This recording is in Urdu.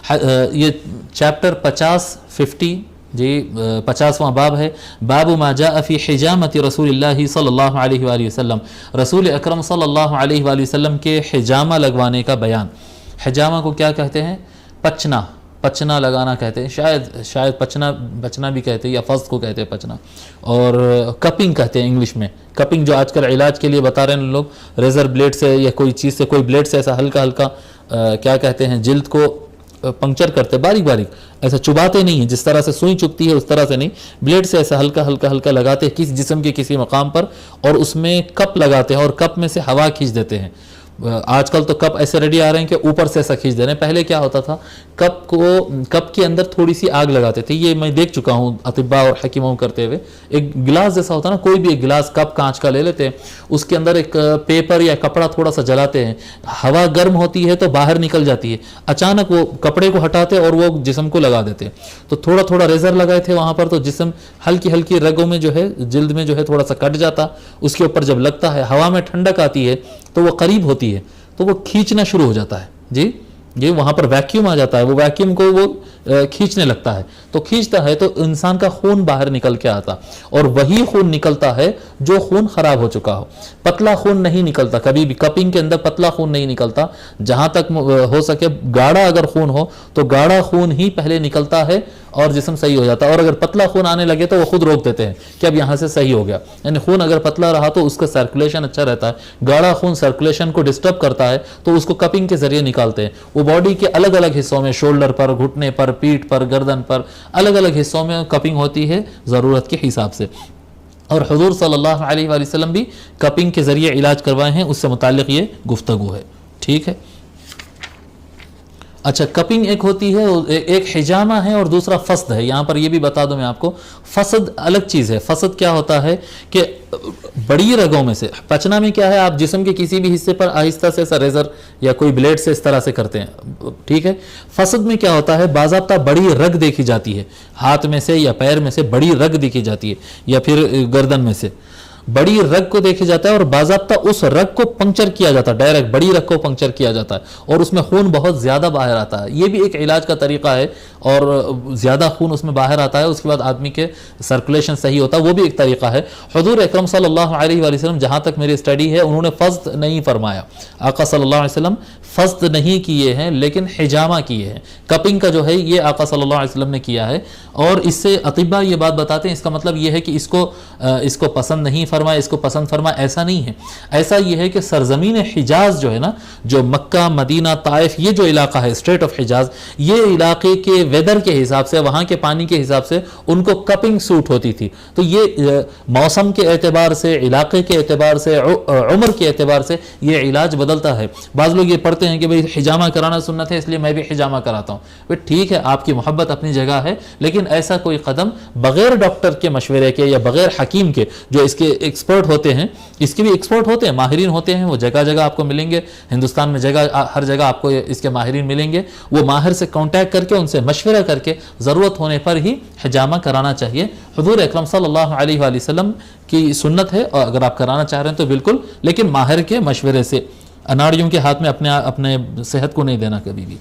یہ چیپٹر 50 جی 50واں باب ہے، باب ما جاء فی حجامت رسول اللہ صلی اللہ علیہ وآلہ وسلم، رسول اکرم صلی اللہ علیہ وآلہ وسلم کے حجامہ لگوانے کا بیان۔ حجامہ کو کیا کہتے ہیں؟ پچنا لگانا کہتے ہیں، شاید پچنا بھی کہتے ہیں، یا فض کو کہتے ہیں پچنا، اور کپنگ کہتے ہیں انگلش میں۔ کپنگ جو آج کل علاج کے لیے بتا رہے ہیں لوگ، ریزر بلیڈ سے یا کوئی چیز سے، کوئی بلیڈ سے ایسا ہلکا کیا کہتے ہیں، جلد کو پنکچر کرتے، باریک ایسا چباتے نہیں ہیں، جس طرح سے سوئی چبتی ہے اس طرح سے نہیں، بلیڈ سے ایسا ہلکا لگاتے ہیں کسی جسم کے کسی مقام پر، اور اس میں کپ لگاتے ہیں اور کپ میں سے ہوا کھینچ دیتے ہیں۔ آج کل تو کپ ایسے ریڈی آ رہے ہیں کہ اوپر سے ایسا کھینچ دے رہے ہیں۔ پہلے کیا ہوتا تھا، کپ کے اندر تھوڑی سی آگ لگاتے تھے، یہ میں دیکھ چکا ہوں اطباء اور حکیموں کرتے ہوئے۔ ایک گلاس جیسا ہوتا ہے نا، کوئی بھی ایک گلاس کپ کانچ کا لے لیتے ہیں، اس کے اندر ایک پیپر یا کپڑا تھوڑا سا جلاتے ہیں، ہوا گرم ہوتی ہے تو باہر نکل جاتی ہے، اچانک وہ کپڑے کو ہٹاتے اور وہ جسم کو لگا دیتے، تو تھوڑا ریزر لگائے تھے وہاں پر، تو جسم ہلکی رگوں میں جو ہے، جلد میں جو ہے تھوڑا سا کٹ جاتا، اس کے اوپر جب لگتا ہے ہوا میں ٹھنڈک آتی ہے تو وہ قریب ہوتی ہے تو وہ کھینچنا شروع ہو جاتا ہے، جی وہاں پر ویکیوم آ جاتا ہے، وہ ویکیوم کو وہ کھینچنے لگتا ہے، تو کھینچتا ہے تو انسان کا خون باہر نکل کے آتا، اور وہی خون نکلتا ہے جو خون خراب ہو چکا ہو۔ پتلا خون نہیں نکلتا کبھی بھی، کپنگ کے اندر پتلا خون نہیں نکلتا، جہاں تک ہو سکے گاڑھا اگر خون ہو تو گاڑھا خون ہی پہلے نکلتا ہے اور جسم صحیح ہو جاتا ہے، اور اگر پتلا خون آنے لگے تو وہ خود روک دیتے ہیں کہ اب یہاں سے صحیح ہو گیا۔ یعنی خون اگر پتلا رہا تو اس کا سرکولیشن اچھا رہتا ہے، گاڑھا خون سرکولیشن کو ڈسٹرب کرتا ہے تو اس کو کپنگ کے ذریعے نکالتے ہیں۔ وہ باڈی کے الگ حصوں میں، شولڈر پر، گھٹنے پر، پیٹھ پر، گردن پر، الگ حصوں میں کپنگ ہوتی ہے ضرورت کے حساب سے، اور حضور صلی اللہ علیہ وآلہ وسلم بھی کپنگ کے ذریعے علاج کروائے ہیں، اس سے متعلق یہ گفتگو ہے، ٹھیک ہے۔ اچھا، کپنگ ایک ہوتی ہے، ایک حجامہ ہے اور دوسرا فسد ہے۔ یہاں پر یہ بھی بتا دوں میں آپ کو، فسد الگ چیز ہے۔ فسد کیا ہوتا ہے کہ بڑی رگوں میں سے، پچنا میں کیا ہے، آپ جسم کے کسی بھی حصے پر آہستہ سے ایسا ریزر یا کوئی بلیڈ سے اس طرح سے کرتے ہیں، ٹھیک ہے۔ فسد میں کیا ہوتا ہے، باضابطہ بڑی رگ دیکھی جاتی ہے، ہاتھ میں سے یا پیر میں سے بڑی رگ دیکھی جاتی ہے، یا پھر گردن میں سے بڑی رگ کو دیکھا جاتا ہے، اور باضابطہ اس رگ کو پنکچر کیا جاتا ہے، ڈائریکٹ بڑی رگ کو پنکچر کیا جاتا ہے، اور اس میں خون بہت زیادہ باہر آتا ہے۔ یہ بھی ایک علاج کا طریقہ ہے، اور زیادہ خون اس میں باہر آتا ہے، اس کے بعد آدمی کے سرکولیشن صحیح ہوتا ہے، وہ بھی ایک طریقہ ہے۔ حضور اکرم صلی اللہ علیہ وآلہ وسلم، جہاں تک میری اسٹڈی ہے، انہوں نے فسد نہیں فرمایا، آقا صلی اللہ علیہ وسلم فسد نہیں کیے ہیں، لیکن حجامہ کیے ہیں۔ کپنگ کا جو ہے یہ آقا صلی اللہ علیہ وسلم نے کیا ہے، اور اس سے اطباء یہ بات بتاتے ہیں، اس کا مطلب یہ ہے کہ اس کو پسند نہیں فرمائے، اس کو پسند فرمائے، ایسا نہیں ہے۔ ایسا یہ ہے کہ سرزمین حجاز جو ہے نا، جو مکہ، مدینہ، طائف، یہ جو علاقہ ہے اسٹیٹ آف حجاز، یہ علاقے کے ویدر کے حساب سے، وہاں کے پانی کے حساب سے ان کو کپنگ سوٹ ہوتی تھی، تو یہ موسم کے اعتبار سے، علاقے کے اعتبار سے، عمر کے اعتبار سے یہ علاج بدلتا ہے۔ بعض لوگ یہ پڑھتے ہیں کہ بھئی حجامہ کرانا سنت ہے اس لیے میں بھی حجامہ کراتا ہوں، بھئی ٹھیک ہے، آپ کی محبت اپنی جگہ ہے، لیکن ایسا کوئی قدم بغیر ڈاکٹر کے مشورے کے یا بغیر حکیم کے، جو اس کے ایکسپرٹ ہوتے ہیں، اس کے بھی ایکسپرٹ ہوتے ہیں، ماہرین ہوتے ہیں، وہ جگہ آپ کو ملیں گے، ہندوستان میں ہر جگہ آپ کو اس کے ماہرین ملیں گے، وہ ماہر سے کانٹیکٹ کر کے، ان سے مشورہ کر کے ضرورت ہونے پر ہی حجامہ کرانا چاہیے۔ حضور اکرم صلی اللہ علیہ وآلہ وسلم کی سنت ہے، اور اگر آپ کرانا چاہ رہے ہیں تو بالکل، لیکن ماہر کے مشورے سے، اناڑیوں کے ہاتھ میں اپنے صحت کو نہیں دینا کبھی بھی۔